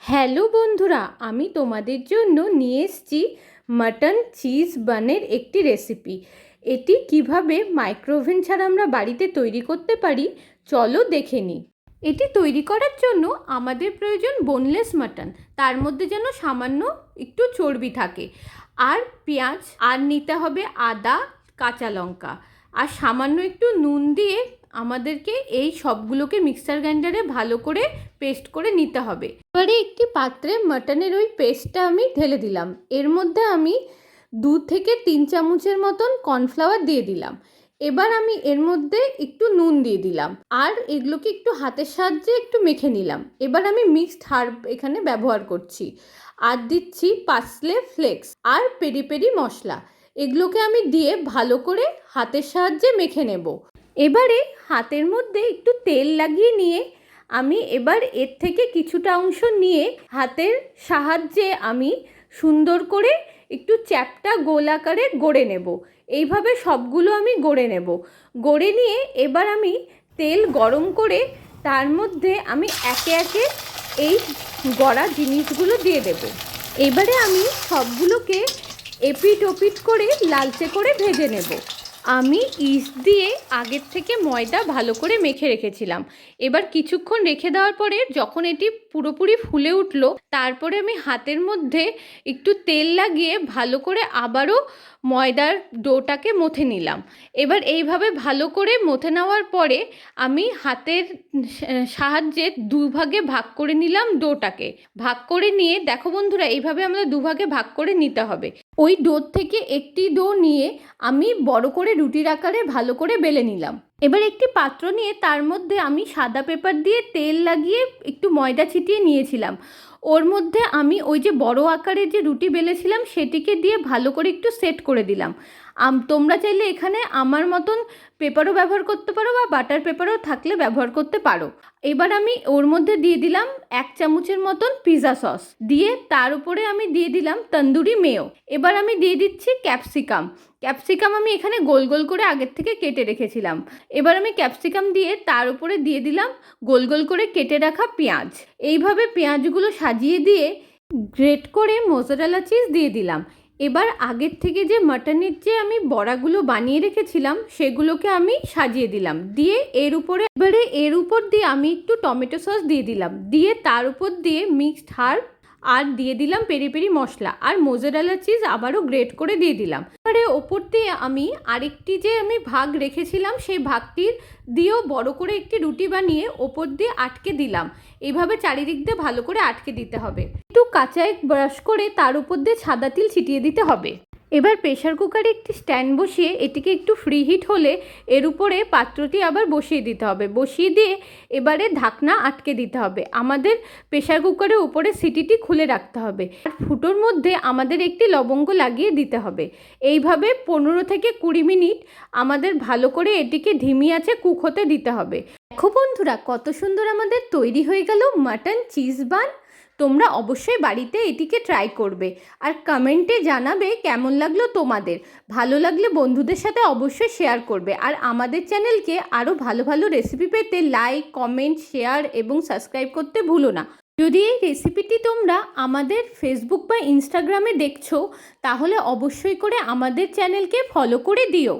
Hello বন্ধুরা, আমি তোমাদের জন্য নিয়ে এসেছি মাটন চিজ বানের একটি রেসিপি। এটি কিভাবে মাইক্রোওভেন ছাড়া আমরা বাড়িতে তৈরি করতে পারি চলো দেখে নিই। এটি তৈরি করার জন্য আমাদের প্রয়োজন বোনলেস মাটন, তার মধ্যে যেন সামান্য একটু চর্বি থাকে, আর পেঁয়াজ, আর নিতে হবে আদা, কাঁচা লঙ্কা, আর সামান্য একটু নুন দিয়ে আমাদেরকে এই সবগুলোকে মিক্সার গ্রাইন্ডারে ভালো করে পেস্ট করে নিতে হবে। এবারে একটি পাত্রে মাটনের ওই পেস্টটা আমি ঢেলে দিলাম। এর মধ্যে আমি 2 থেকে 3 চামচের মতন কর্নফ্লাওয়ার দিয়ে দিলাম। এবার আমি এর মধ্যে একটু নুন দিয়ে দিলাম, আর এগুলোকে একটু হাতের সাহায্যে একটু মেখে নিলাম। এবার আমি মিক্সড হার্ব এখানে ব্যবহার করছি, আর দিচ্ছি পার্সলে ফ্লেক্স আর পেরি পেরি মশলা। এগুলোকে আমি দিয়ে ভালো করে হাতের সাহায্যে মেখে নেব। এবারে হাতের মধ্যে একটু তেল লাগিয়ে নিয়ে আমি এবার এর থেকে কিছুটা অংশ নিয়ে হাতের সাহায্যে আমি সুন্দর করে একটু চ্যাপ্টা গোল আকারে গড়ে নেব। এইভাবে সবগুলো আমি গড়ে নেব। গড়ে নিয়ে এবার আমি তেল গরম করে তার মধ্যে আমি একে একে এই গড়া জিনিসগুলো দিয়ে দেব। এবারে আমি সবগুলোকে এপিট ওপিট করে লালচে করে ভেজে নেব। আমি ইস্ট দিয়ে আগের থেকে ময়দা ভালো করে মেখে রেখেছিলাম। এবার কিছুক্ষণ রেখে দেওয়ার পরে যখন এটি পুরোপুরি ফুলে উঠলো, তারপরে আমি হাতের মধ্যে একটু তেল লাগিয়ে ভালো করে আবারও ময়দার ডোটাকে মথে নিলাম। এবার এইভাবে ভালো করে মথে নেওয়ার পরে আমি হাতের সাহায্যে 2 ভাগে ভাগ করে নিলাম ডোটাকে। ভাগ করে নিয়ে দেখো বন্ধুরা, এইভাবে আমাদের 2 ভাগে ভাগ করে নিতে হবে। ওই ডোর থেকে একটি ডো নিয়ে আমি বড় করে রুটির আকারে ভালো করে বেলে নিলাম। এবার একটি পাত্র নিয়ে তার মধ্যে আমি সাদা পেপার দিয়ে তেল লাগিয়ে একটু ময়দা ছিটিয়ে নিয়েছিলাম। ওর মধ্যে আমি ওই যে বড় আকারের যে রুটি বেলেছিলাম সেটিকে দিয়ে ভালো করে একটু সেট করে দিলাম। তোমরা চাইলে এখানে আমার মতন পেপারও ব্যবহার করতে পারো, বা বাটার পেপারও থাকলে ব্যবহার করতে পারো। এবার আমি ওর মধ্যে দিয়ে দিলাম 1 চামচের মতন পিৎজা সস, দিয়ে তার উপরে আমি দিয়ে দিলাম তন্দুরি মেয়ো। এবার আমি দিয়ে দিচ্ছি ক্যাপসিকাম। আমি এখানে গোল গোল করে আগের থেকে কেটে রেখেছিলাম। এবার আমি ক্যাপসিকাম দিয়ে তার উপরে দিয়ে দিলাম গোল গোল করে কেটে রাখা পেঁয়াজ। এইভাবে পেঁয়াজগুলো সাজিয়ে দিয়ে গ্রেট করে মোজারেলা চিজ দিয়ে দিলাম। এবার আগের থেকে যে মাটনের যে আমি বড়াগুলো বানিয়ে রেখেছিলাম সেগুলোকে আমি সাজিয়ে দিলাম, দিয়ে এর উপর দিয়ে আমি একটু টমেটো সস দিয়ে দিলাম, দিয়ে তার উপর দিয়ে মিক্সড হার্ব আর দিয়ে দিলাম পেরি পেরি মশলা আর মোজারেলা চিজ আবারও গ্রেট করে দিয়ে দিলাম। এবারে ওপর দিয়ে আমি আরেকটি যে আমি ভাগ রেখেছিলাম সেই ভাগটির দিয়েও বড় করে একটি রুটি বানিয়ে ওপর দিয়ে আটকে দিলাম। এইভাবে চারিদিক দিয়ে ভালো করে আটকে দিতে হবে। একটু কাঁচায় ব্রাশ করে তার উপর দিয়ে সাদা তিল ছিটিয়ে দিতে হবে। এবার প্রেশার কুকারে একটি স্ট্যান্ড বসিয়ে এটিকে একটু ফ্রি হিট হলে এর উপরে পাত্রটি আবার বসিয়ে দিতে হবে। বসিয়ে দিয়ে এবারে ঢাকনা আটকে দিতে হবে। আমাদের প্রেশার কুকারের উপরে সিটিটি খুলে রাখতে হবে, আর ফুটোর মধ্যে আমাদের একটি লবঙ্গ লাগিয়ে দিতে হবে। এইভাবে 15 থেকে 20 মিনিট আমাদের ভালো করে এটিকে ধিমি আঁচে কুক হতে দিতে হবে। দেখো বন্ধুরা, কত সুন্দর আমাদের তৈরি হয়ে গেল মাটন চিজ বান। তোমরা অবশ্যই বাড়িতে এটিকে ট্রাই করবে, আর কমেন্টে জানাবে কেমন লাগলো তোমাদের। ভালো লাগলে বন্ধুদের সাথে অবশ্যই শেয়ার করবে, আর আমাদের চ্যানেলকে আরও ভালো ভালো রেসিপি পেতে লাইক, কমেন্ট, শেয়ার এবং সাবস্ক্রাইব করতে ভুলো না। যদি এই রেসিপিটি তোমরা আমাদের ফেসবুক বা ইনস্টাগ্রামে দেখছো, তাহলে অবশ্যই করে আমাদের চ্যানেলকে ফলো করে দিও।